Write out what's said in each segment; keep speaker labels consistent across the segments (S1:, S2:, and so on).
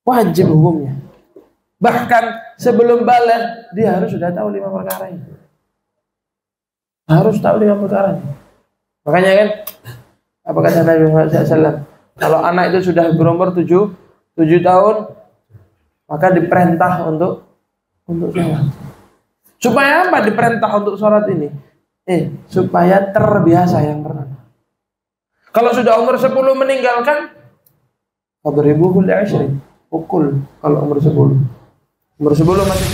S1: Wajib hukumnya. Bahkan sebelum balik dia harus sudah tahu 5 perkara ini. Harus tahu 5 perkara ini. Makanya kan apa kata Nabi Muhammad SAW? Kalau anak itu sudah berumur 7 tahun, maka diperintah untuk sholat. Supaya apa diperintah untuk sholat ini? Supaya terbiasa yang pertama. Kalau sudah umur 10 meninggalkan, fadribuhu li'ashrin. Pukul kalau umur 10. Umur 10 masih.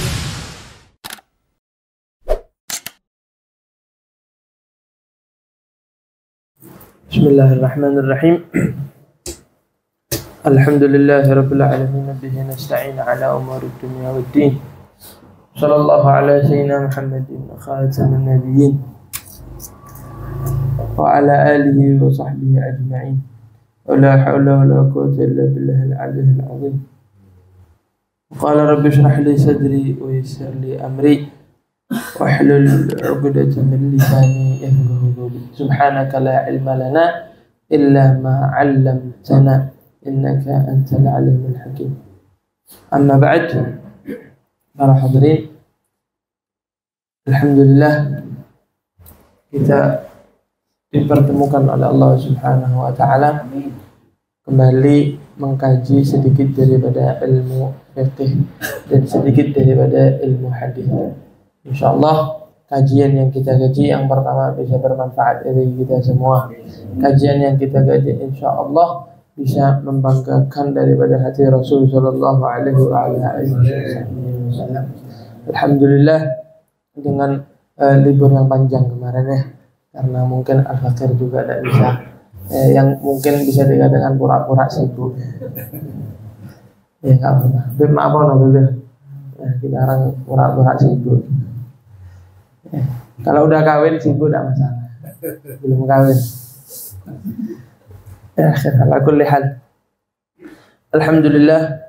S1: Bismillahirrahmanirrahim. Alhamdulillahirabbil alamin, bihi nasta'in ala umuri dunya waddin. Sallallahu ala sayyidina Muhammadin khatamin nabiyyin wa ala alihi wa sahbihi ajma'in. ولا حول ولا قوة إلا بالله العلي العظيم. قال رب اشرح لي صدري ويسر لي أمري واحلل عقدة من لساني يفقهوا قولي. سبحانك لا علم لنا إلا ما علمتنا إنك أنت العليم الحكيم. أما بعد، para hadirin, alhamdulillah kita dipertemukan oleh Allah Subhanahu wa taala kembali mengkaji sedikit daripada ilmu fiqh dan sedikit daripada ilmu hadis. Insyaallah kajian yang kita kaji yang pertama bisa bermanfaat bagi kita semua. Kajian yang kita kaji insyaallah bisa membanggakan daripada hati Rasul sallallahu alaihi wasallam. Alhamdulillah dengan libur yang panjang kemarin ya. Karena mungkin Al-Fakir juga tidak bisa, yang mungkin bisa dikatakan pura-pura sibuk. Ya nggak apa-apa. Beb maaf no Beb. Ya, kita orang pura-pura sibuk. Ya, kalau udah kawin sibuk tidak masalah. Belum kawin. Ya, ala kulli hal. Alhamdulillah.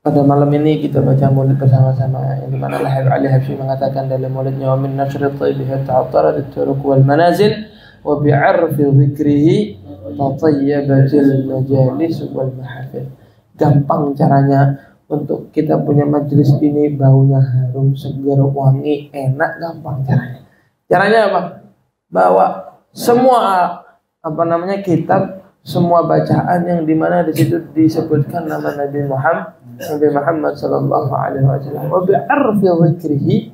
S1: Pada malam ini kita baca maulid bersama-sama, yang dimana Al-Habib Ali Habsyi mengatakan dalam maulidnya, wa min nashri tayyibihi ta'attarat at-turuq wal manazil wa bi'arfi dhikrihi tatayyabatil majalis wal mahafil. Gampang caranya untuk kita punya majelis ini baunya harum, segar, wangi, enak, gampang caranya. Caranya apa? Bawa semua kitab, semua bacaan yang dimana di situ disebutkan nama Nabi Muhammad sallallahu alaihi wasallam. Wa bi'arfi dzikrihi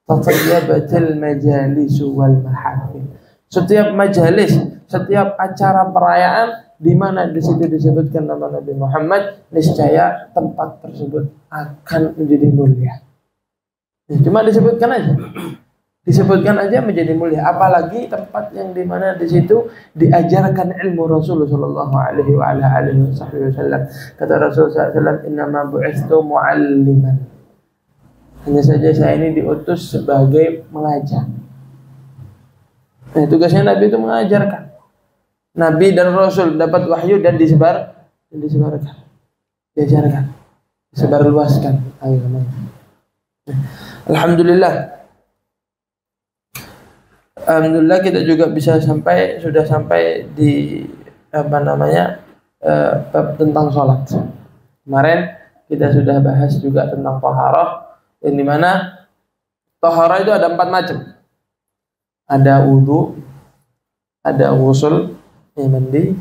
S1: tatayyabatil majalis wal mahafil. Setiap majalis, setiap acara perayaan di mana di situ disebutkan nama Nabi Muhammad, niscaya tempat tersebut akan menjadi mulia. Cuma disebutkan aja menjadi mulia, apalagi tempat yang dimana di situ diajarkan ilmu Rasulullah sallallahu alaihi wasallam. Kata Rasulullah sallallahu innama bu'istu mu'alliman. Hanya saja saya ini diutus sebagai mengajar. Nah, tugasnya Nabi itu mengajarkan. Nabi dan Rasul dapat wahyu dan disebarkan, diajarkan, disebarluaskan. Alhamdulillah kita juga sudah sampai di bab tentang sholat. Kemarin kita sudah bahas juga tentang taharah, yang dimana taharah itu ada 4 macam. Ada wudu, ada ghusl, mandi,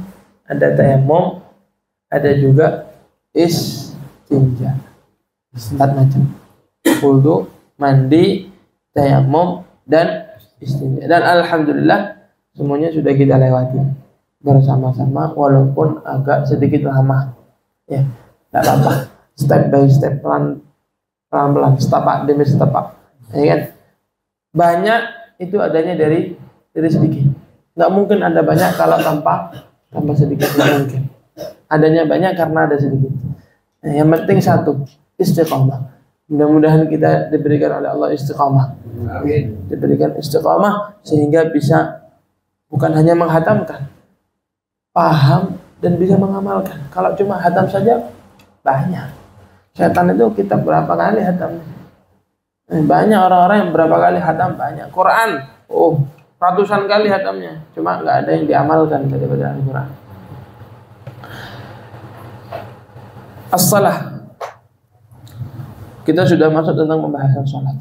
S1: ada tayammum, ada juga istinja. 4 macam. Wudu, mandi, tayammum, dan istinja. Dan alhamdulillah semuanya sudah kita lewati bersama-sama, walaupun agak sedikit lama. Ya, tidak apa-apa. Step by step, pelan-pelan, setapak demi setapak. Ya kan? Banyak itu adanya dari sedikit. Nggak mungkin ada banyak kalau tanpa sedikit, nggak mungkin. Adanya banyak karena ada sedikit. Nah, yang penting satu, istiqamah. Mudah-mudahan kita diberikan oleh Allah istiqamah. Diberikan istiqamah sehingga bisa bukan hanya menghatamkan, paham dan bisa mengamalkan. Kalau cuma hatam saja banyak. Setan itu kitab berapa kali hatamnya? Banyak orang-orang yang berapa kali hatam, banyak. Quran, ratusan kali hatamnya, cuma nggak ada yang diamalkan daripada Al-Quran. As-salah. Kita sudah masuk tentang pembahasan sholat.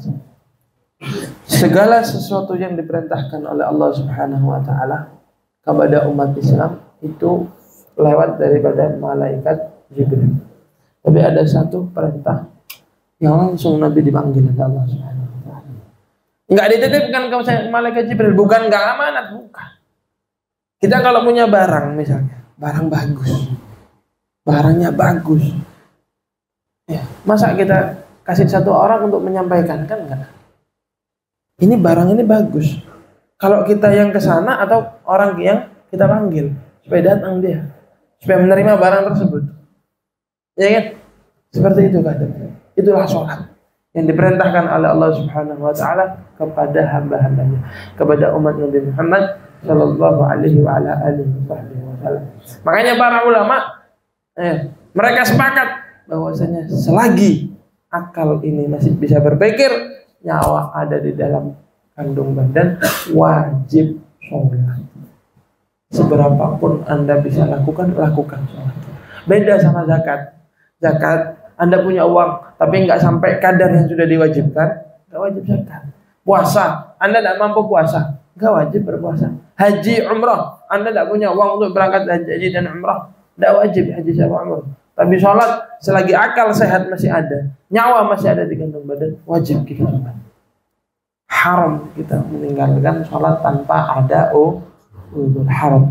S1: Segala sesuatu yang diperintahkan oleh Allah Subhanahu wa taala kepada umat Islam itu lewat daripada malaikat Jibril. Tapi ada satu perintah yang langsung Nabi dipanggil oleh Allah Subhanahu wa taala. Enggak dititipkan ke malaikat Jibril, bukan enggak amanat, bukan. Kita kalau punya barang misalnya, barang bagus. Barangnya bagus. Ya, masa kita kasih satu orang untuk menyampaikan, kan enggak? Ini barang ini bagus. Kalau kita yang ke sana atau orang yang kita panggil supaya datang dia, supaya menerima barang tersebut. Ya kan? Seperti itu kan. Itulah sholat yang diperintahkan oleh Allah Subhanahu wa taala kepada hamba-hambanya, kepada umat Nabi Muhammad sallallahu alaihi wa ala alihi wasallam. Makanya para ulama mereka sepakat bahwasanya selagi akal ini masih bisa berpikir, nyawa ada di dalam kandung badan, wajib sholat. Seberapapun Anda bisa lakukan sholat. Beda sama zakat. Zakat, Anda punya uang tapi nggak sampai kadar yang sudah diwajibkan, nggak wajib zakat. Puasa, Anda tidak mampu puasa, nggak wajib berpuasa. Haji, umrah, Anda tidak punya uang untuk berangkat haji dan umrah, nggak wajib haji sama umrah. Tapi sholat, selagi akal sehat masih ada, nyawa masih ada di kandung badan, wajib kita sholat. Haram kita meninggalkan sholat tanpa ada uzur. Haram.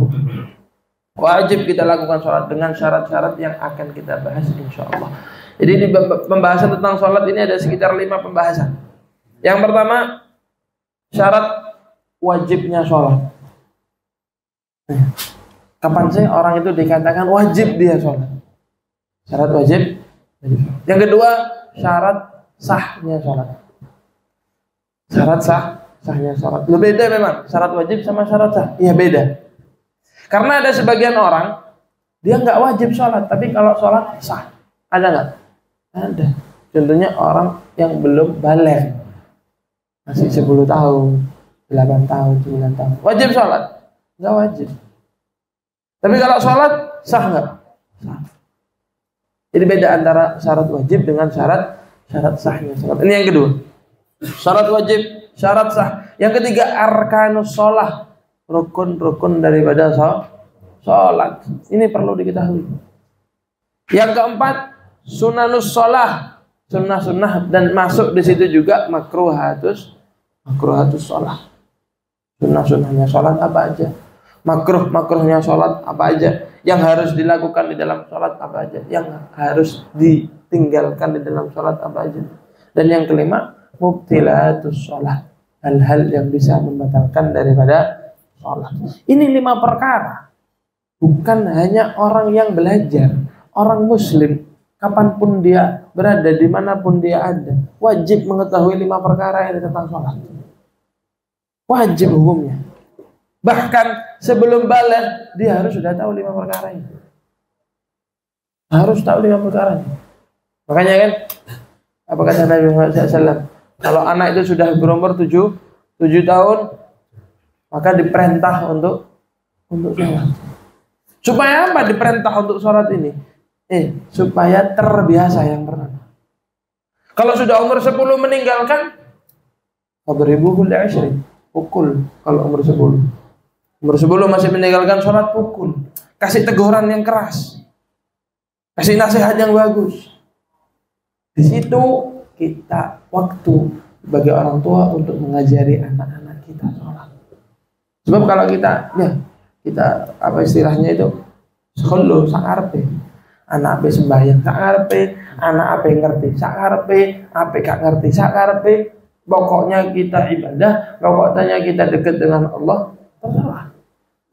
S1: Wajib kita lakukan sholat dengan syarat-syarat yang akan kita bahas insyaallah. Jadi di pembahasan tentang sholat ini ada sekitar 5 pembahasan. Yang pertama, syarat wajibnya sholat. Kapan sih orang itu dikatakan wajib dia sholat? Syarat wajib. Yang kedua, syarat sahnya sholat. Syarat sahnya sholat. Lu beda memang syarat wajib sama syarat sah. Iya beda. Karena ada sebagian orang dia nggak wajib sholat, tapi kalau sholat sah. Ada nggak? Ada. Contohnya orang yang belum balik, masih 10 tahun, 8 tahun, 9 tahun. Wajib sholat? Nggak wajib. Tapi kalau sholat sah nggak? Sah. Jadi beda antara syarat wajib dengan syarat sahnya sholat. Ini yang kedua. Syarat wajib, syarat sah. Yang ketiga, arkanus sholah, rukun-rukun daripada sholat. Ini perlu diketahui. Yang keempat, sunanus sholah, sunnah-sunnah, dan masuk di situ juga makruhatus sholah. Sunnah-sunnahnya sholat apa aja? Makruhnya sholat apa aja? Yang harus dilakukan di dalam sholat apa aja? Yang harus ditinggalkan di dalam sholat apa aja? Dan yang kelima, mubtilatus sholat, hal-hal yang bisa membatalkan daripada sholat. Ini 5 perkara. Bukan hanya orang yang belajar, orang muslim, kapanpun dia berada, dimanapun dia ada, wajib mengetahui 5 perkara ini tentang sholat. Wajib hukumnya. Bahkan sebelum balik, dia harus sudah tahu 5 perkara ini. Harus tahu 5 perkara ini. Makanya kan, apa kata Nabi Muhammad SAW? Kalau anak itu sudah berumur 7 tahun, maka diperintah untuk sholat. Supaya apa diperintah untuk sholat ini? Supaya terbiasa yang pertama. Kalau sudah umur 10 meninggalkan, fadribuhu li'ashri, pukul. Kalau umur 10 masih meninggalkan sholat, pukul. Kasih teguran yang keras, kasih nasihat yang bagus. Di situ kita waktu sebagai orang tua untuk mengajari anak-anak kita sholat. Sebab kalau kita apa istilahnya itu, khullu sakarpe, anak ape sembahyang sakarpe, anak ape ngerti sakarpe, ape gak ngerti sakarpe, pokoknya kita ibadah, pokoknya kita dekat dengan Allah, terserah.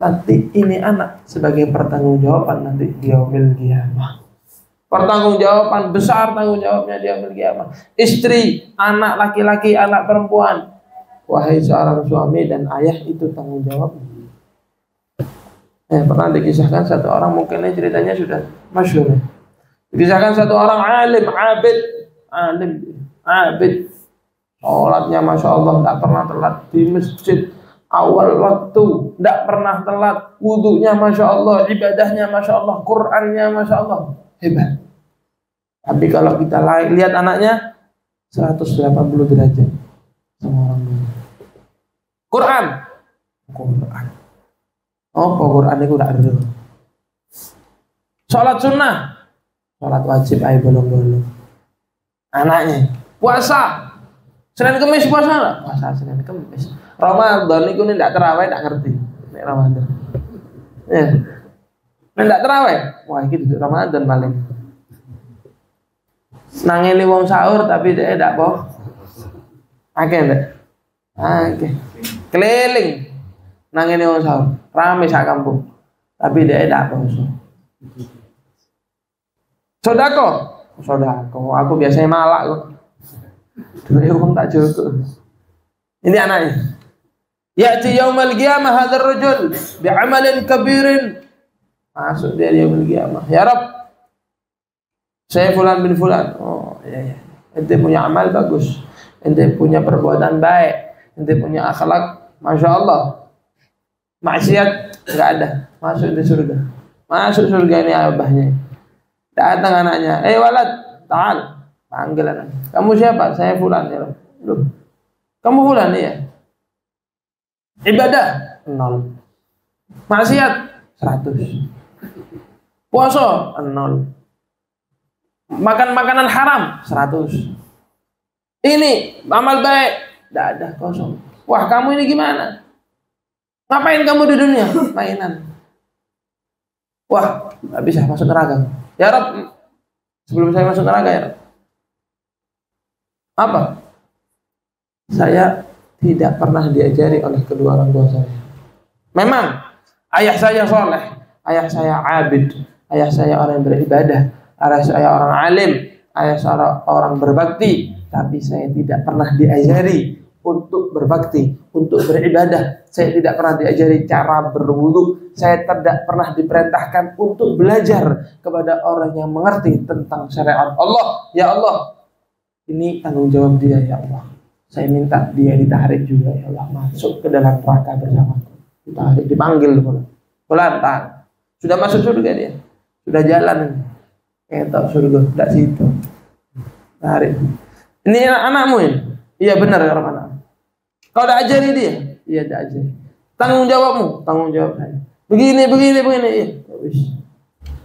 S1: Nanti ini anak sebagai pertanggungjawaban nanti di yaumil qiyamah. Pertanggungjawaban besar, tanggung jawabnya di yaumil qiyamah. Istri, anak laki-laki, anak perempuan, wahai seorang suami dan ayah, itu tanggung jawab. Pernah dikisahkan satu orang, mungkin ini ceritanya sudah masyhur. Dikisahkan satu orang alim, abid, sholatnya masya Allah, tidak pernah telat di masjid awal waktu, tidak pernah telat, wudunya masya Allah, ibadahnya masya Allah, Qurannya masya Allah, hebat. Tapi kalau kita lihat anaknya 180 derajat sama orang tua. Quran. Oh, Quran itu udah ada. Sholat sunnah, sholat wajib ayo bolong-bolong. Anaknya puasa, Senin Kemis puasa nggak? Puasa Senin Kemis. Ramadan itu nih tidak terawih, tidak ngerti. Nek Ramadan, ya, tidak terawih. Wah, ini duduk Ramadan paling. Nangini wong sahur tapi dia tidak boh. Oke, oke. Keliling nangini wong sahur, rame sak kampung. Tapi dia tidak poso. Sodako, aku biasanya malak kok. Dua orang tak cukup. Ini anaknya. Ya'ti yaumal qiyamah hadzal rajul bi'amalin kabirin. Masuk dia yaumul qiyamah. Ya Rabb, saya fulan bin fulan. Oh, iya. Ente punya amal bagus. Ente punya perbuatan baik. Ente punya akhlak, Masya Allah. Maksiat enggak ada. Masuk di surga. Masuk surga ini abahnya. Datang anaknya, walad, ta'al. Panggil anaknya. Kamu siapa? Saya fulan ya. Loh. Kamu fulan ya? Ibadah 0. Maksiat 100. Puasa 0. Makan makanan haram 100. Ini amal baik tidak ada, kosong. Wah, kamu ini gimana? Ngapain kamu di dunia? Mainan. Wah, nggak bisa masuk neraka. Ya Rabb, sebelum saya masuk neraka ya Rabb, apa? Saya tidak pernah diajari oleh kedua orang tua saya. Memang ayah saya soleh, ayah saya abid, ayah saya orang yang beribadah, ayah saya orang alim, ayah saya orang berbakti, tapi saya tidak pernah diajari untuk berbakti, untuk beribadah. Saya tidak pernah diajari cara berwudu. Saya tidak pernah diperintahkan untuk belajar kepada orang yang mengerti tentang syariat Allah. Ya Allah, ini tanggung jawab dia ya Allah. Saya minta dia ditarik juga ya Allah, masuk ke dalam neraka bersamaku. Ditarik, dipanggil pulang tahan. Sudah masuk surga dia, sudah jalan. Ketok surga, tidak situ. Tarik. Ini anakmu ini? Iya benar ya anak. Kau udah ajari dia? Iya udah ajari. Tanggung jawabmu, tanggung jawab saya. Begini. Iya.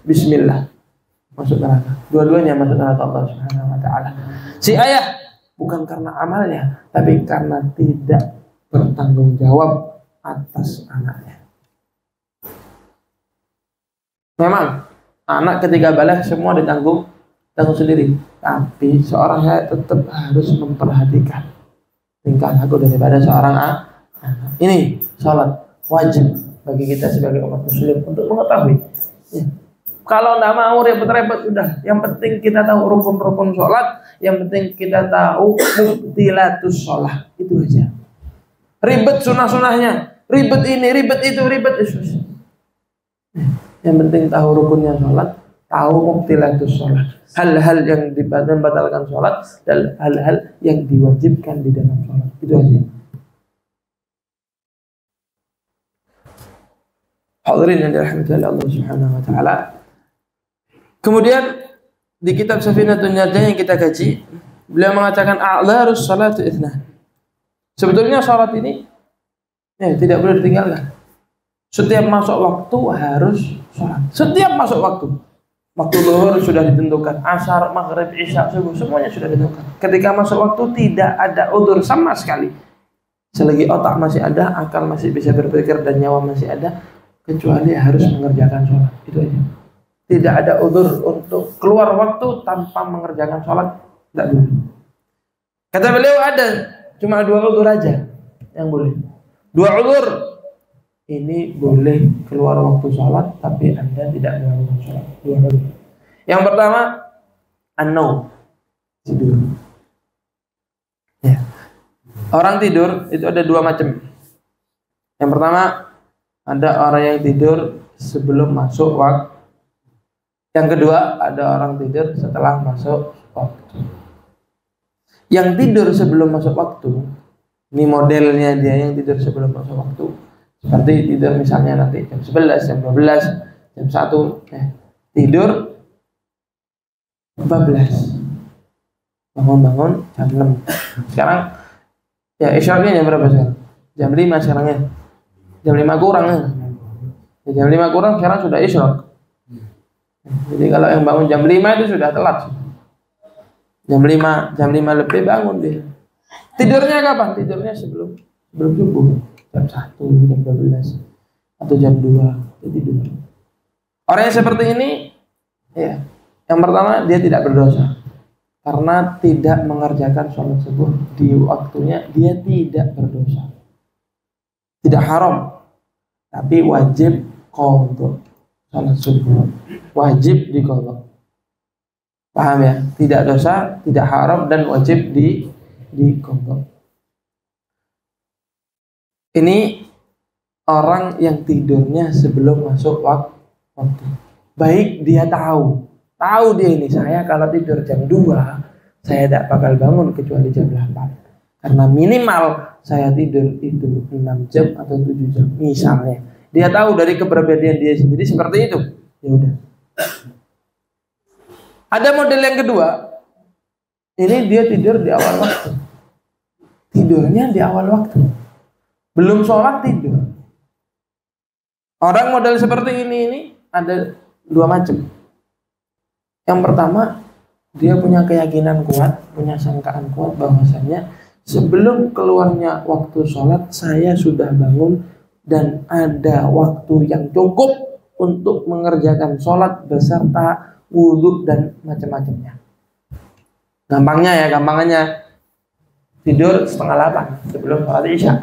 S1: Bismillah. Masuk neraka. Dua-duanya masuk neraka Allah Subhanahu wa taala. Si ayah bukan karena amalnya, tapi karena tidak bertanggung jawab atas anaknya. Memang anak ketika balik semua ditanggung sendiri, tapi seorang ayah tetap harus memperhatikan tingkah laku daripada seorang anak. Ini sholat wajib bagi kita sebagai umat muslim untuk mengetahui. Ya. Kalau tidak mau repot-repot udah. Yang penting kita tahu rukun-rukun sholat. Yang penting kita tahu mubtilatus sholat. Itu aja. Ribet sunah-sunahnya, ribet ini, ribet itu, ribet itu. Yang penting tahu rukunnya sholat, tahu mubtilatus sholat. Hal-hal yang membatalkan sholat dan hal-hal yang diwajibkan di dalam sholat. Itu aja. Hadirin yang dirahmati oleh Allah Subhanahu wa taala. Kemudian di kitab Safinatun Najah yang kita kaji, beliau mengatakan a'dharus salatu itsnan. Sebetulnya salat ini tidak boleh ditinggalkan. Setiap masuk waktu harus salat. Setiap masuk waktu. Waktu zuhur sudah ditentukan, asar, maghrib, isya, subuh semuanya sudah ditentukan. Ketika masuk waktu tidak ada udzur sama sekali. Selagi otak masih ada, akal masih bisa berpikir dan nyawa masih ada, kecuali harus mengerjakan sholat. Itu aja. Tidak ada udzur untuk keluar waktu tanpa mengerjakan sholat. Tidak boleh. Kata beliau ada cuma 2 udzur aja yang boleh. 2 udzur ini boleh keluar waktu sholat, tapi Anda tidak melakukan sholat. 2 udzur. Yang pertama, an-naum, tidur. Ya. Orang tidur itu ada 2 macam. Yang pertama, ada orang yang tidur sebelum masuk waktu. Yang kedua, ada orang tidur setelah masuk waktu. Yang tidur sebelum masuk waktu, ini modelnya dia yang tidur sebelum masuk waktu. Seperti tidur misalnya nanti jam 11, jam 12, jam 1. Tidur kebablas. Bangun jam 6. Sekarang ya isyraknya jam berapa sekarang? Jam 5 sekarang ya. Jam 5 kurang ya. Jam 5 kurang sekarang sudah isyak. Jadi kalau yang bangun jam 5 itu sudah telat. Jam 5 lebih bangun dia. Tidurnya kapan? Tidurnya sebelum subuh. Jam 1, jam 12 atau jam 2 dia tidur. Orang yang seperti ini ya, yang pertama dia tidak berdosa karena tidak mengerjakan sholat subuh di waktunya. Dia tidak berdosa, tidak haram, tapi wajib qadha. Sholat subuh wajib diqadha. Paham ya? Tidak dosa, tidak haram, dan wajib diqadha. Ini orang yang tidurnya sebelum masuk waktu. Baik dia tahu dia ini, saya kalau tidur jam 2 saya tidak bakal bangun kecuali jam 8 karena minimal saya tidur itu 6 jam atau 7 jam misalnya. Dia tahu dari kepribadian dia sendiri seperti itu. Ya udah. Ada model yang kedua. Ini dia tidur di awal waktu. Tidurnya di awal waktu. Belum sholat tidur. Orang model seperti ini ada dua macam. Yang pertama, dia punya keyakinan kuat, punya sangkaan kuat bahwasanya sebelum keluarnya waktu sholat saya sudah bangun dan ada waktu yang cukup untuk mengerjakan sholat beserta wudhu dan macam-macamnya. Gampangnya tidur setengah 8 sebelum sholat isya.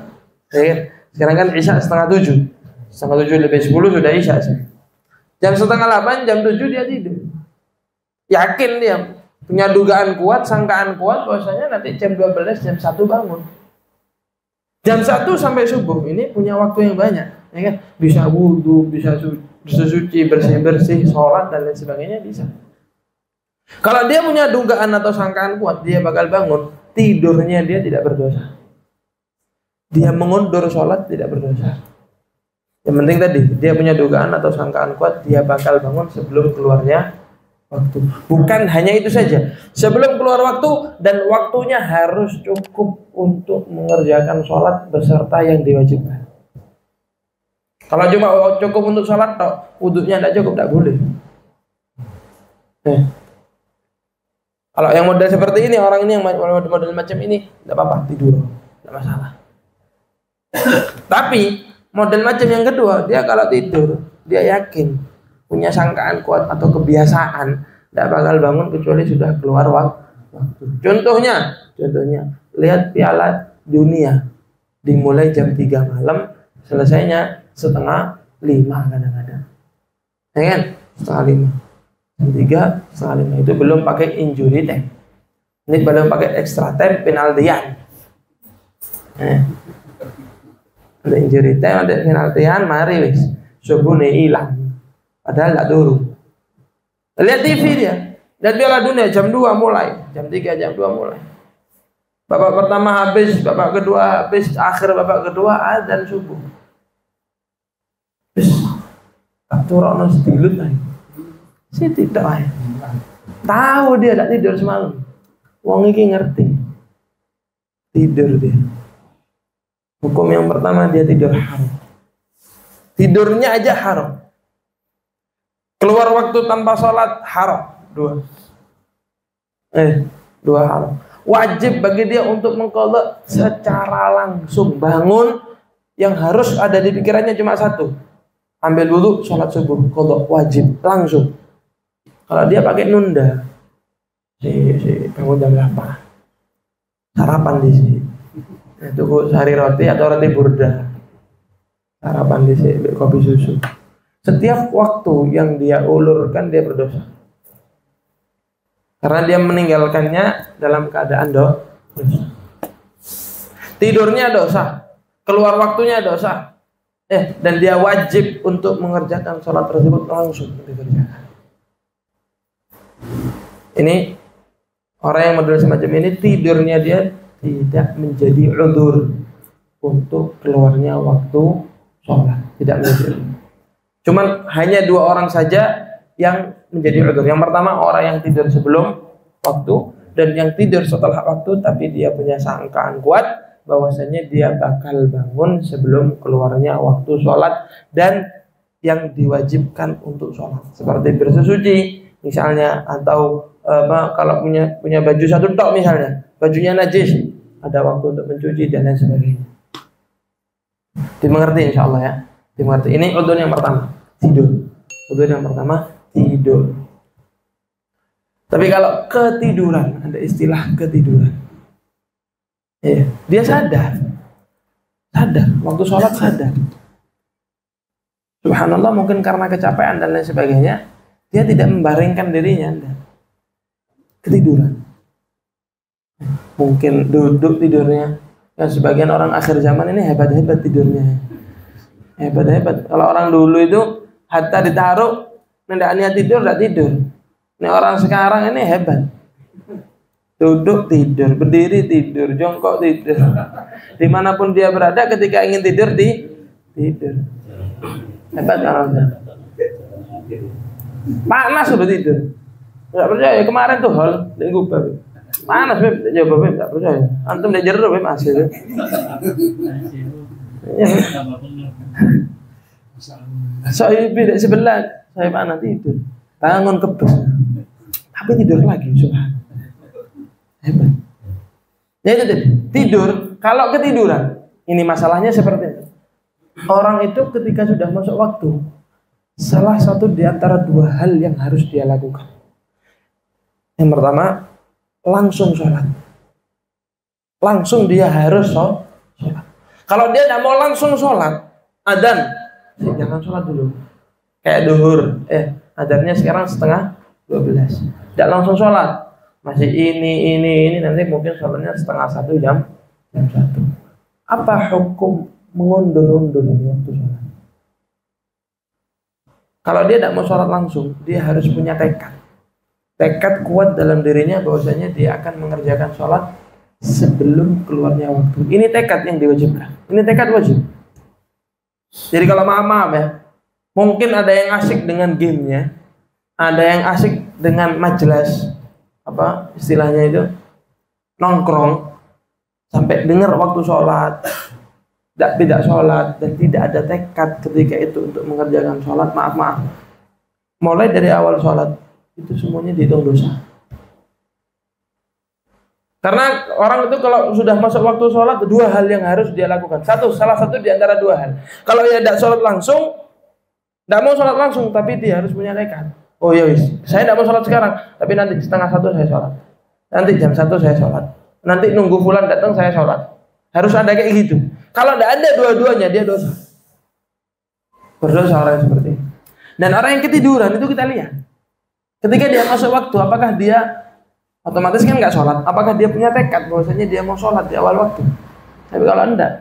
S1: Sekarang kan isya setengah 7. Setengah 7 lebih 10 sudah isya sih. Jam setengah 8, jam 7 dia tidur. Yakin dia, punya dugaan kuat, sangkaan kuat bahwasanya nanti jam 12, jam 1 bangun. Jam 1 sampai subuh ini punya waktu yang banyak, ya kan? Bisa wudhu, bisa suci, bersih-bersih, sholat dan lain sebagainya bisa. Kalau dia punya dugaan atau sangkaan kuat, dia bakal bangun, tidurnya dia tidak berdosa. Dia mengundur sholat tidak berdosa. Yang penting tadi, dia punya dugaan atau sangkaan kuat, dia bakal bangun sebelum keluarnya waktu. Bukan hanya itu saja, sebelum keluar waktu dan waktunya harus cukup untuk mengerjakan sholat beserta yang diwajibkan. Kalau cuma cukup untuk sholat, wudhunya tidak cukup, tidak boleh. Kalau yang model seperti ini, orang ini yang model macam ini, tidak apa-apa, tidur, tidak masalah. Tapi model macam yang kedua, dia kalau tidur, dia yakin punya sangkaan kuat atau kebiasaan tidak bakal bangun kecuali sudah keluar waktu. Contohnya lihat Piala Dunia dimulai jam 3 malam, selesainya setengah 5 kadang-kadang. Ya kan? Setengah 5. Jam 3, setengah 5 itu belum pakai injury time. Ini belum pakai extra time, penaltian. Ada injury time, ada penaltian, mari wis. Subuhnya hilang. Padahal tidak turun. Lihat TV dia. Dan Piala Dunia jam 2 mulai. Jam 3, jam 2 mulai. Babak pertama habis, babak kedua habis, akhir babak kedua adzan subuh. Wis tak turun sedilut ae. Si tidak ae. Tahu dia tidak tidur semalam. Wong iki ngerti. Tidur dia. Hukum yang pertama, dia tidur haram. Tidurnya aja haram. Keluar waktu tanpa sholat haram. 2 haram. Wajib bagi dia untuk mengqadha secara langsung. Bangun, yang harus ada di pikirannya cuma satu. Ambil wudhu, sholat subuh, qadha, wajib, langsung. Kalau dia pakai nunda, bangun jam 8, sarapan di sini. Tunggu sehari roti atau roti burda, sarapan di sini, kopi susu. Setiap waktu yang dia ulurkan dia berdosa, karena dia meninggalkannya dalam keadaan dosa. Tidurnya dosa, keluar waktunya dosa, dan dia wajib untuk mengerjakan sholat tersebut langsung dikerjakan. Ini orang yang model semacam ini, tidurnya dia tidak menjadi udzur untuk keluarnya waktu sholat, tidak menjadi. Cuman hanya 2 orang saja yang menjadi udzur. Yang pertama orang yang tidur sebelum waktu, dan yang tidur setelah waktu tapi dia punya sangkaan kuat bahwasanya dia bakal bangun sebelum keluarnya waktu sholat dan yang diwajibkan untuk sholat, seperti bersesuci misalnya, atau kalau punya baju satu tok misalnya, bajunya najis, ada waktu untuk mencuci dan lain sebagainya. Dimengerti insya Allah ya, dimengerti. Ini udzur yang pertama, tidur. Udzur yang pertama, tidur. Tapi kalau ketiduran, ada istilah ketiduran. Ya, dia sadar, waktu sholat sadar. Subhanallah, mungkin karena kecapean dan lain sebagainya, dia tidak membaringkan dirinya, ketiduran. Mungkin duduk tidurnya. Yang sebagian orang akhir zaman ini hebat-hebat tidurnya. Hebat-hebat. Kalau orang dulu itu hatta ditaruh, tidak niat tidur, tidak tidur. Ini orang sekarang ini hebat. Duduk tidur, berdiri tidur, jongkok tidur. Dimanapun dia berada, ketika ingin tidur, tidur. Hebat orang. Panas sudah tidur. Tidak percaya, kemarin tuh hal di Gubah. Panas, Beb. Jawab, Beb. Tidak percaya. Antum di jeruk, Beb. Masih. Saya tidak sebelah. Saya panas tidur. Bangun kebes. Tapi tidur lagi, subhanallah. Hebat. Ya itu tidur. Kalau ketiduran, ini masalahnya seperti ini. Orang itu ketika sudah masuk waktu, salah satu di antara dua hal yang harus dia lakukan. Yang pertama, langsung sholat. Langsung dia harus sholat. Kalau dia tidak mau langsung sholat, adzan, jangan sholat dulu. Kayak duhur, adzannya sekarang 11:30. Tidak langsung sholat. Masih ini, nanti mungkin sholatnya 12:30 jam 1. Apa hukum mengundur-undur waktu sholat? Kalau dia tidak mau sholat langsung, dia harus punya tekad kuat dalam dirinya bahwasanya dia akan mengerjakan sholat sebelum keluarnya waktu. Ini tekad yang diwajibkan. Ini tekad wajib. Jadi kalau maaf ya, mungkin ada yang asik dengan gamenya, ada yang asik dengan majelis, apa istilahnya itu, nongkrong sampai dengar waktu sholat, tidak sholat dan tidak ada tekad ketika itu untuk mengerjakan sholat. Maaf, mulai dari awal sholat itu semuanya dihitung dosa. Karena orang itu kalau sudah masuk waktu sholat, dua hal yang harus dia lakukan. Salah satu di antara dua hal. Kalau dia tidak sholat langsung, tidak mau sholat langsung, tapi dia harus punya tekad. Oh ya wis, saya tidak mau sholat sekarang, tapi nanti 12:30 saya sholat. Nanti jam 1 saya sholat. Nanti nunggu fulan datang saya sholat. Harus ada kayak gitu. Kalau tidak ada dua-duanya, dia dosa. Berdosa orang yang seperti ini. Dan orang yang ketiduran itu kita lihat. Ketika dia masuk waktu, apakah dia otomatis kan nggak sholat? Apakah dia punya tekad bahwasanya dia mau sholat di awal waktu? Tapi kalau enggak,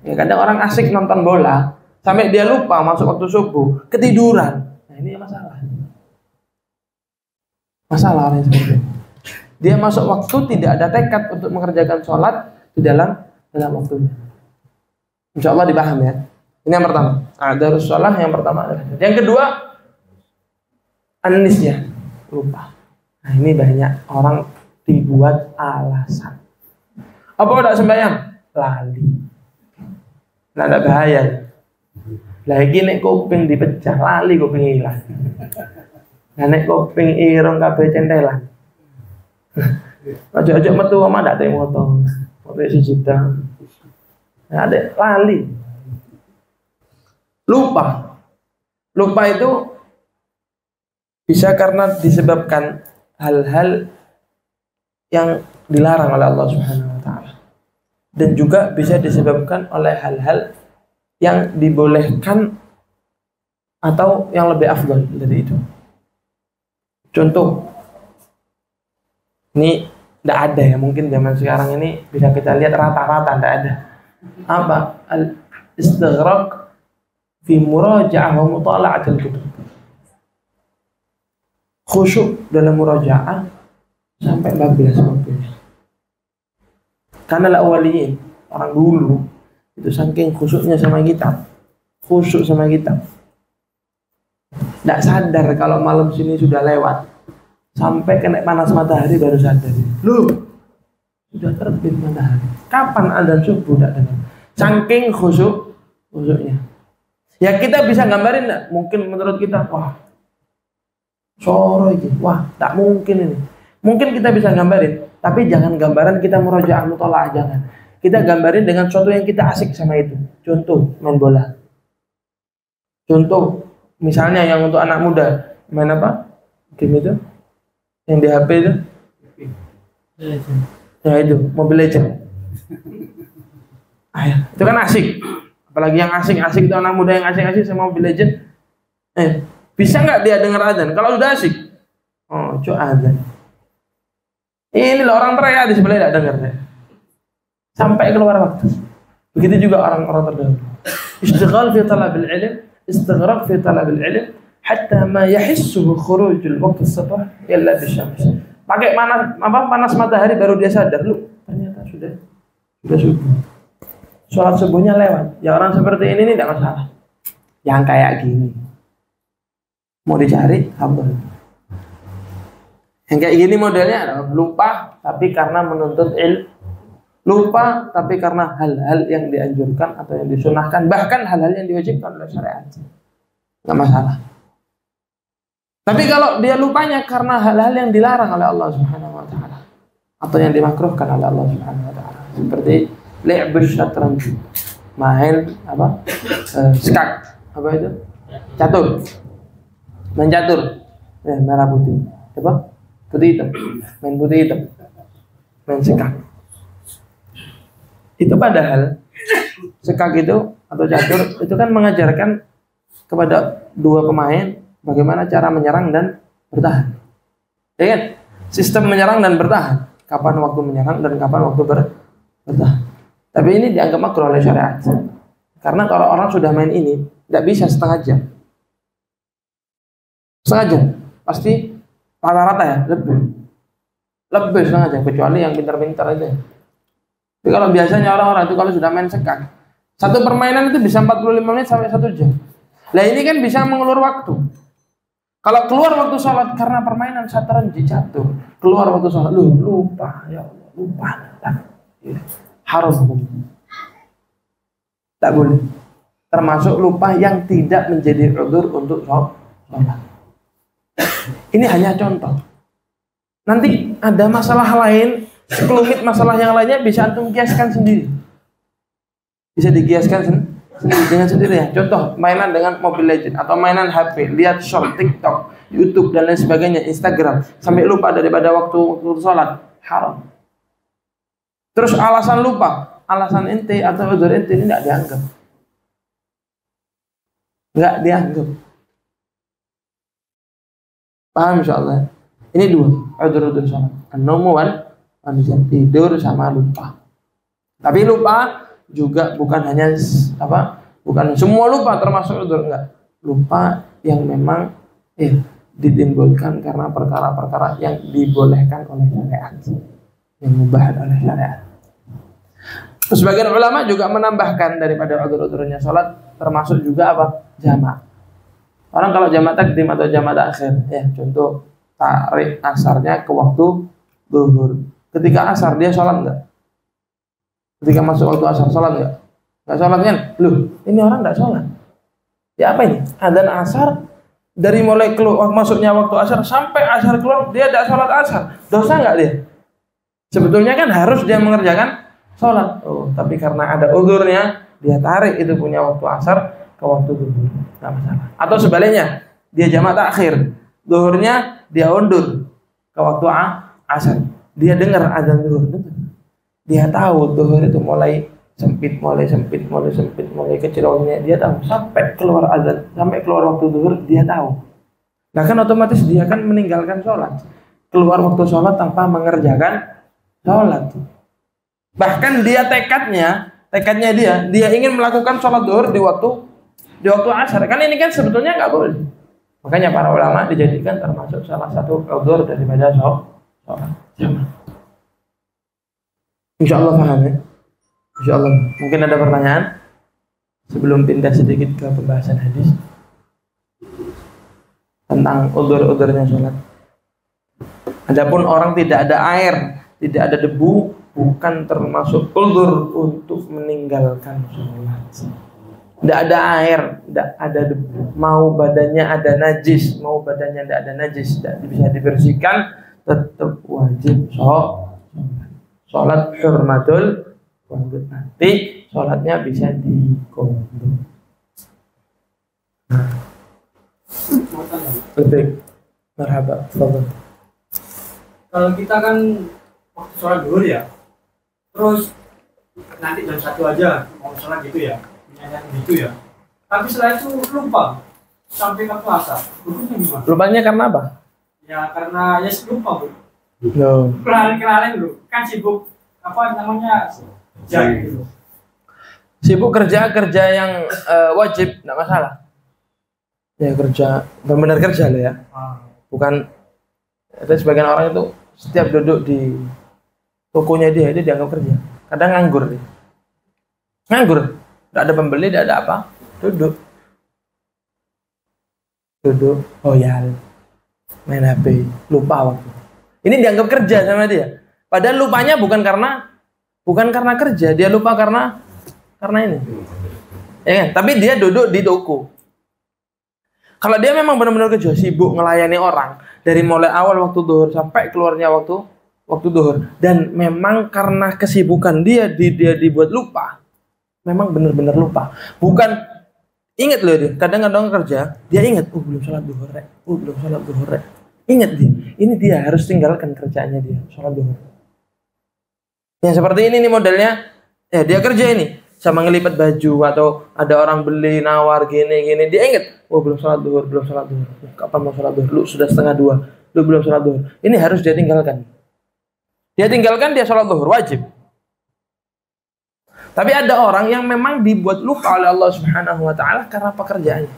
S1: ya kadang orang asik nonton bola sampai dia lupa masuk waktu subuh, ketiduran. Nah ini masalah. Masalah orang yang seperti itu. Dia masuk waktu tidak ada tekad untuk mengerjakan sholat di dalam waktunya. Insya Allah dipaham ya. Ini yang pertama. Adarus sholat yang pertama. Yang kedua, anisnya lupa. Nah ini banyak orang dibuat alasan. Apa udah sembahyang? Lali. Nah ada bahaya. Lagi nek kuping dipecah, lali kuping hilang. Nah nek kuping irung kabeh centelan. Ojo metu omah ndak teh moto. Moto siji jam. Nah ada lali. Lupa itu bisa karena disebabkan hal-hal yang dilarang oleh Allah Subhanahu wa taala. Dan juga bisa disebabkan oleh hal-hal yang dibolehkan atau yang lebih afdal dari itu. Contoh, ini tidak ada ya, mungkin zaman sekarang ini bisa kita lihat rata-rata tidak ada. Apa? Al-istighraq fi muraja'ah wa mutala'atil kutub. Khusyuk dalam murajaah sampai bablas waktunya. Karena awaliyin, orang dulu itu saking khusyuknya sama kitab, khusyuk sama kitab. Tidak sadar kalau malam sini sudah lewat. Sampai kena panas matahari baru sadar. Loh, sudah terbit matahari. Kapan adzan subuh tidak dengar? Saking khusyuknya. Ya kita bisa gambarin enggak? Mungkin menurut kita, wah, sore ini, wah, tak mungkin ini. Mungkin kita bisa gambarin, tapi jangan gambaran kita murojaah mutolaah, jangan. Kita gambarin dengan sesuatu yang kita asik sama itu. Contoh, main bola. Contoh, misalnya yang untuk anak muda, main apa? Game itu? Yang di HP itu? Ya itu, Mobile Legends. Itu kan asik. Apalagi yang asik-asik itu anak muda yang asik-asik sama Mobile Legends. Bisa nggak dia dengar adzan? Kalau udah asik, oh, coba adzan. Ini loh orang teriak di sebelah tidak dengar ya. Sampai keluar waktu. Begitu juga orang-orang terdahulu. Istighal fi talabil ilm, istighraq fi talabil ilm, hatta ma yahissuhu khurujul waqt as-sabah illa bisyams. Pakai panas matahari baru dia sadar, lu ternyata sudah subuh. Sholat subuhnya lewat. Ya orang seperti ini tidak masalah. Yang kayak gini mau dicari apa? Yang kayak gini modelnya adalah lupa tapi karena menuntut lupa tapi karena hal-hal yang dianjurkan atau yang disunahkan, bahkan hal-hal yang diwajibkan oleh syariat, nggak masalah. Tapi kalau dia lupanya karena hal-hal yang dilarang oleh Allah Subhanahu Wa Taala atau yang dimakruhkan oleh Allah Subhanahu Wa Taala, seperti li'bus syatranj, main apa, skak, apa itu, catur, main catur, merah putih, apa, putih hitam, main putih hitam, main skak. Itu padahal skak itu atau catur itu kan mengajarkan kepada dua pemain bagaimana cara menyerang dan bertahan. Ya kan? Sistem menyerang dan bertahan. Kapan waktu menyerang dan kapan waktu bertahan. Tapi ini dianggap makruh oleh syariat. Karena kalau orang sudah main ini tidak bisa setengah jam. Setengah jam pasti rata-rata ya lebih setengah jam, kecuali yang pintar-pintar itu. Tapi kalau biasanya orang-orang itu kalau sudah main skak, satu permainan itu bisa 45 menit sampai 1 jam. Nah ini kan bisa mengulur waktu. Kalau keluar waktu sholat karena permainan satranj catur, keluar waktu sholat, lupa, ya Allah, lupa. Haram hukum. Tak boleh. Termasuk lupa yang tidak menjadi udzur untuk sholat. Ini hanya contoh. Nanti ada masalah lain, sekelumit masalah yang lainnya bisa antum kiaskan sendiri. Bisa dikiaskan dengan sendiri ya. Contoh mainan dengan Mobile Legends atau mainan HP, lihat short TikTok, YouTube dan lain sebagainya, Instagram, sampai lupa daripada waktu sholat, haram. Terus alasan lupa, alasan ente atau udzur ente ini tidak dianggap. Enggak dianggap. Paham insyaallah. Ini dua, udzur sholat. An-naumu wal nisyan, tidur sama lupa. Tapi lupa juga bukan hanya bukan semua lupa termasuk udzur, enggak. Lupa yang memang ditimbulkan karena perkara-perkara yang dibolehkan oleh syariat, yang mubah oleh syariat. Sebagian ulama juga menambahkan daripada udzur-udzurnya sholat termasuk juga jamak. Orang kalau jamak takdim atau jamak takhir, ya contoh tarik asarnya ke waktu zuhur. Ketika asar dia sholat enggak? Ketika masuk waktu asar sholat enggak? Enggak sholat kan? Loh, ini orang enggak sholat. Ya apa ini? Adzan asar dari mulai keluar masuknya waktu asar sampai asar keluar dia enggak sholat asar. Dosa enggak dia? Sebetulnya kan harus dia mengerjakan sholat. Oh, tapi karena ada udzurnya dia tarik itu punya waktu asar ke waktu zuhur. Enggak masalah. Atau sebaliknya, dia jamak takhir. Zuhurnya dia undur ke waktu asar. Dia dengar adzan zuhur, dia tahu zuhur itu mulai sempit, mulai kecil waktunya, dia tahu sampai keluar adzan, sampai keluar waktu zuhur dia tahu. Nah kan otomatis dia kan meninggalkan sholat, keluar waktu sholat tanpa mengerjakan sholat. Bahkan dia tekadnya dia ingin melakukan sholat zuhur di waktu asar. Kan ini kan sebetulnya nggak boleh. Makanya para ulama dijadikan termasuk salah satu udzur daripada sholat. Insya Allah paham ya. Insya Allah. Mungkin ada pertanyaan sebelum pindah sedikit ke pembahasan hadis. tentang udzur-udzurnya sholat. Adapun orang tidak ada air, tidak ada debu, bukan termasuk udzur untuk meninggalkan sholat. Tidak ada air, tidak ada debu, mau badannya ada najis, mau badannya tidak ada najis, tidak bisa dibersihkan, tetap wajib sholat hurmatul wajib, nanti sholatnya bisa dikodok. Lebih marhaba, fadhil.
S2: Kalau kita kan waktu sholat zuhur ya, terus nanti jam 1 aja mau sholat gitu ya, nyanyi gitu ya. Tapi setelah itu lupa sampai waktu asar. Hukumnya gimana?
S1: Lupanya karena apa?
S2: Ya karena ya lupa bu.
S1: No.
S2: Kenalin dulu, kan sibuk apa namanya jam gitu.
S1: Sibuk kerja yang wajib, tidak masalah. Ya kerja, benar-benar kerja loh ya. Bukan ada sebagian orang itu setiap duduk di tokonya dia itu dianggap kerja. Kadang nganggur dia. Nganggur, tidak ada pembeli, tidak ada apa. Duduk, oh ya, main HP, lupa waktu. Ini dianggap kerja sama dia. Padahal lupanya bukan karena kerja, dia lupa karena ini. Ya kan? Tapi dia duduk di toko. Kalau dia memang benar-benar kerja, sibuk melayani orang dari mulai awal waktu zuhur sampai keluarnya waktu zuhur, dan memang karena kesibukan dia dibuat lupa, memang benar-benar lupa. Bukan ingat loh dia, kadang-kadang kerja dia ingat, belum sholat zuhur, belum sholat zuhur. Ingat dia, ini dia harus tinggalkan kerjaannya dia sholat zuhur. Yang seperti ini nih modelnya, ya dia kerja ini. Sama ngelipat baju atau ada orang beli nawar gini dia ingat, belum sholat zuhur. Kapan mau sholat zuhur? Lu sudah 1:30, lu belum sholat zuhur. Ini harus dia tinggalkan. Dia sholat zuhur wajib. Tapi ada orang yang memang dibuat lupa oleh Allah Subhanahu wa taala karena pekerjaannya.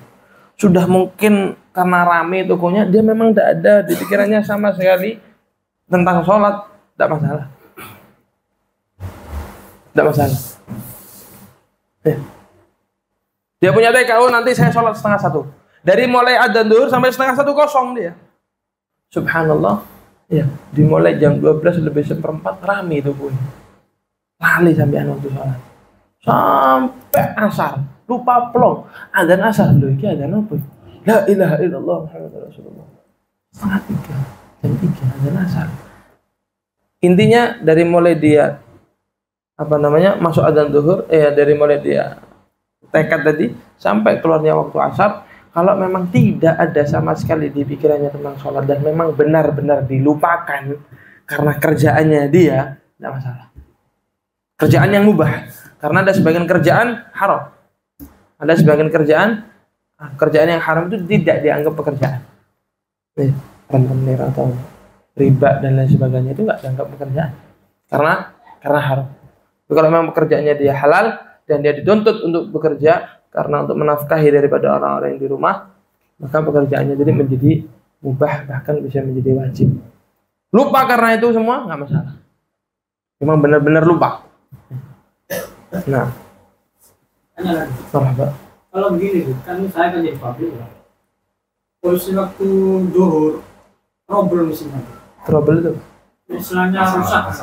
S1: Sudah mungkin karena rame tokonya, dia memang tidak ada di pikirannya sama sekali tentang sholat, tidak masalah. Tidak masalah. Dia punya TKU, nanti saya sholat 1:30. Dari mulai adzan zuhur sampai 1:30 kosong dia. Subhanallah. Ya, dimulai jam 12:04 rame itu pun. Lali sampai waktu sholat. Sampai asar, lupa plong. Adzan asar loh, iki adzan apa? La ilaha illallah Muhammadur Rasulullah. 2:30, jam 3 adzan asar. Intinya dari mulai dia masuk adzan zuhur, dari mulai dia tekad tadi sampai keluarnya waktu asar, kalau memang tidak ada sama sekali di pikirannya tentang sholat dan memang benar-benar dilupakan karena kerjaannya dia, tidak masalah. Kerjaan yang mubah, karena ada sebagian kerjaan haram, ada sebagian kerjaan yang haram itu tidak dianggap pekerjaan. Rentenir atau riba dan lain sebagainya itu nggak dianggap pekerjaan karena haram. Tapi kalau memang pekerjaannya dia halal dan dia dituntut untuk bekerja karena untuk menafkahi daripada orang-orang yang di rumah, maka pekerjaannya jadi menjadi mubah, bahkan bisa menjadi wajib. Lupa karena itu semua nggak masalah. Memang benar-benar lupa. Nah,
S2: kalau begini kan saya kan jadi pabrik ya. Polisi waktu zuhur trouble mesinnya.
S1: Trouble itu?
S2: Misalnya rusak.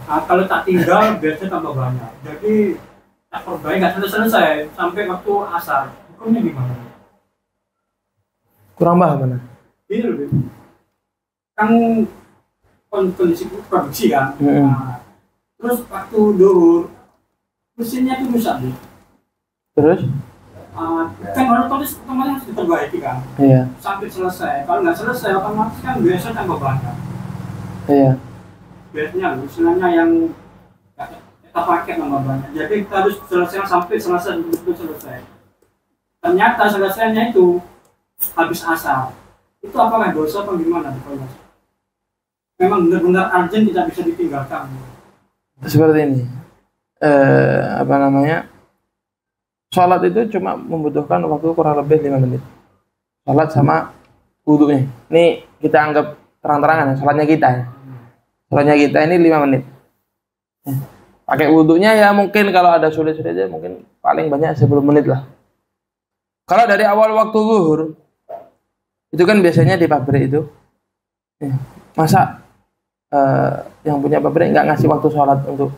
S2: Nah, kalau tak tinggal biasanya tambah banyak. Jadi tak perbaiki nggak selesai sampai waktu asar. Hukumnya gimana?
S1: Kurang paham mana?
S2: Ini lebih kan kondisi produksi kan. Nah, terus waktu zuhur mesinnya itu rusak nih.
S1: Terus?
S2: Kan otomatis harus diperbaiki kan.
S1: Iya.
S2: Sampai selesai. Kalau nggak selesai otomatis kan biasanya tambah banyak.
S1: Iya.
S2: Biasanya istilahnya yang kita pakai tambah banyak. Jadi kita harus sampai selesai. Ternyata selesainya itu habis asar. Itu apakah dosa atau gimana? Memang benar-benar urgent, tidak bisa ditinggalkan.
S1: Seperti ini. Sholat itu cuma membutuhkan waktu kurang lebih 5 menit. Sholat sama wudunya. Ini kita anggap terang-terangan ya, sholatnya kita ya. Sholatnya kita ini 5 menit. Pakai wudunya ya mungkin kalau ada sulit-sulitnya mungkin paling banyak 10 menit lah. Kalau dari awal waktu zuhur Itu kan biasanya di pabrik itu. Masa yang punya pabrik nggak ngasih waktu sholat untuk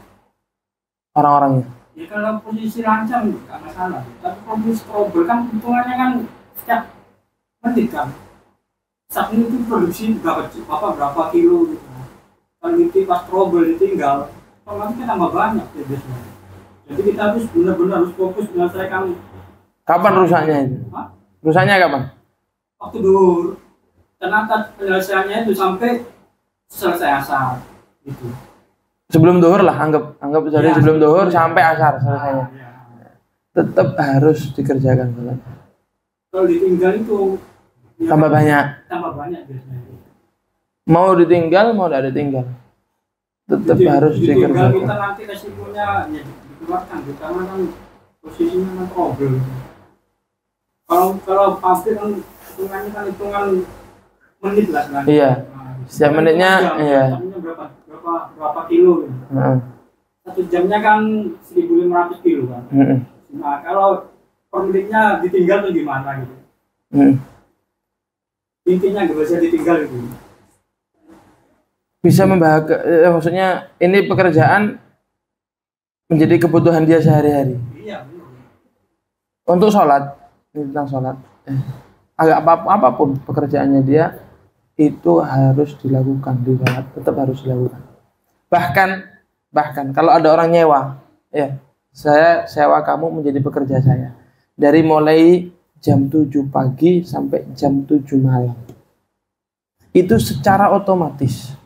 S1: orang-orangnya?
S2: Ya kalau posisi lancang nggak masalah. Tapi kalau posisi trouble kan hitungannya kan setiap menit kan. Saat ini itu produksi berapa kilo gitu. Kalau itu pas trouble ditinggal, otomatis kan tambah banyak ya biasanya. Jadi kita harus benar-benar harus fokus menyelesaikan.
S1: Kapan rusaknya itu?
S2: Hah?
S1: Rusaknya kapan?
S2: Waktu duhur. Ternyata penyelesaiannya itu sampai selesai asar gitu.
S1: Sebelum duhur lah, anggap dari sebelum duhur sampai asar selesainya.
S2: Ya.
S1: Tetap harus dikerjakan sholat.
S2: Kalau ditinggal itu ya,
S1: Tambah banyak.
S2: Tambah banyak biasanya.
S1: Mau ditinggal, mau tidak ditinggal, tetap harus
S2: ditinggal
S1: dikerjakan.
S2: kita nanti resikonya ya dikeluarkan gitu, karena kan posisinya kan trouble. Kalau pabrik kan hitungannya kan hitungan menit lah kan.
S1: Iya. Setiap menitnya, iya.
S2: Berapa kilo gitu. Satu jamnya kan 1.500 kilo kan. Nah kalau per menitnya ditinggal tuh gimana gitu. Intinya nggak bisa ditinggal gitu.
S1: Bisa membahagiakan, maksudnya ini pekerjaan menjadi kebutuhan dia sehari-hari.
S2: Iya.
S1: Untuk sholat, ini tentang sholat, agak apapun pekerjaannya dia itu harus dilakukan di sholat, tetap harus dilakukan. Bahkan kalau ada orang nyewa, ya saya sewa kamu menjadi pekerja saya dari mulai jam 7 pagi sampai jam 7 malam. Itu secara otomatis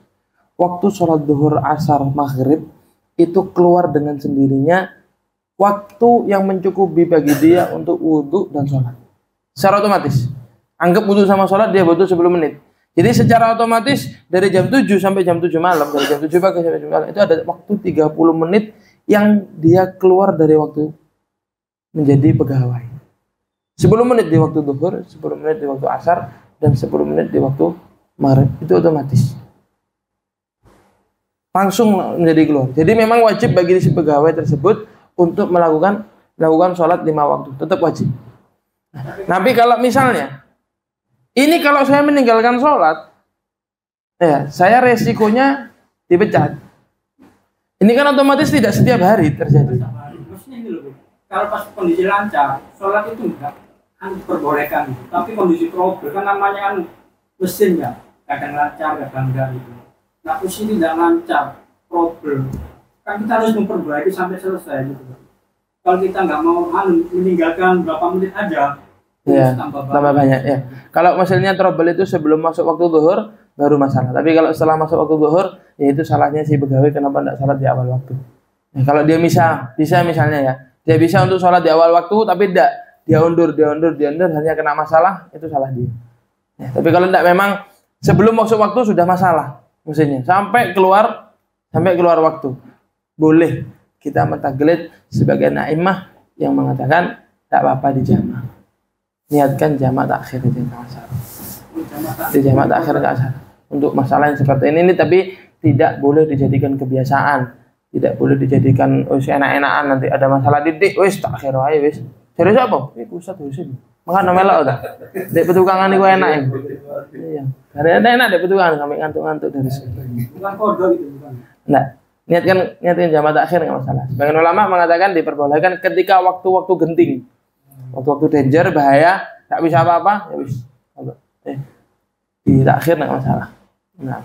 S1: waktu sholat duhur, asar, maghrib itu keluar dengan sendirinya waktu yang mencukupi bagi dia untuk wudhu dan sholat. Secara otomatis. Anggap wudhu sama sholat dia butuh 10 menit. Jadi secara otomatis dari jam 7 sampai jam 7 malam, dari jam 7 pagi sampai jam 7 malam itu ada waktu 30 menit yang dia keluar dari waktu menjadi pegawai. 10 menit di waktu duhur, 10 menit di waktu asar, dan 10 menit di waktu maghrib. Itu otomatis. Langsung menjadi keluar. Jadi memang wajib bagi si pegawai tersebut untuk melakukan sholat 5 waktu. Tetap wajib. Tapi kalau misalnya ini kalau saya meninggalkan sholat, ya saya resikonya dipecat. Ini kan otomatis tidak setiap hari terjadi.
S2: Maksudnya ini loh, kalau pas kondisi lancar, sholat itu enggak diperbolehkan. Tapi kondisi trouble kan namanya kan mesin ya, kadang lancar, kadang enggak gitu. Nah posisi tidak lancar, trouble, kan kita harus memperbaiki sampai selesai gitu. Kalau kita nggak mau meninggalkan berapa menit aja,
S1: ya, tambah banyak ya. Kalau misalnya trouble itu sebelum masuk waktu zuhur baru masalah. Tapi kalau setelah masuk waktu zuhur, ya itu salahnya si pegawai kenapa tidak sholat di awal waktu. Nah, kalau dia bisa misalnya ya, dia bisa untuk sholat di awal waktu, tapi tidak dia undur, hanya kena masalah, itu salah dia. Ya, tapi kalau tidak memang sebelum masuk waktu sudah masalah, maksudnya sampai keluar waktu, boleh kita mentaglid sebagai naimah yang mengatakan tak apa-apa di jamak. Niatkan jamak takhir di asar. Di jamak takhir ke asar. Untuk masalah yang seperti ini tapi tidak boleh dijadikan kebiasaan. Tidak boleh dijadikan enak-enakan, nanti ada masalah didik wis takhir wae wis. Serius apa? Iku Ustaz Husin. Mangkat melok ta. Dek petukangan iku enak. Iya. Karena enak dek petukangan sampai ngantuk-ngantuk dari sini.
S2: Bukan kode gitu bukan.
S1: Nah, niatkan jamak takhir enggak masalah. Sebagian ulama mengatakan diperbolehkan ketika waktu-waktu genting. Waktu-waktu danger, bahaya, tak bisa apa-apa, ya wis. Di takhir enggak masalah. Nah.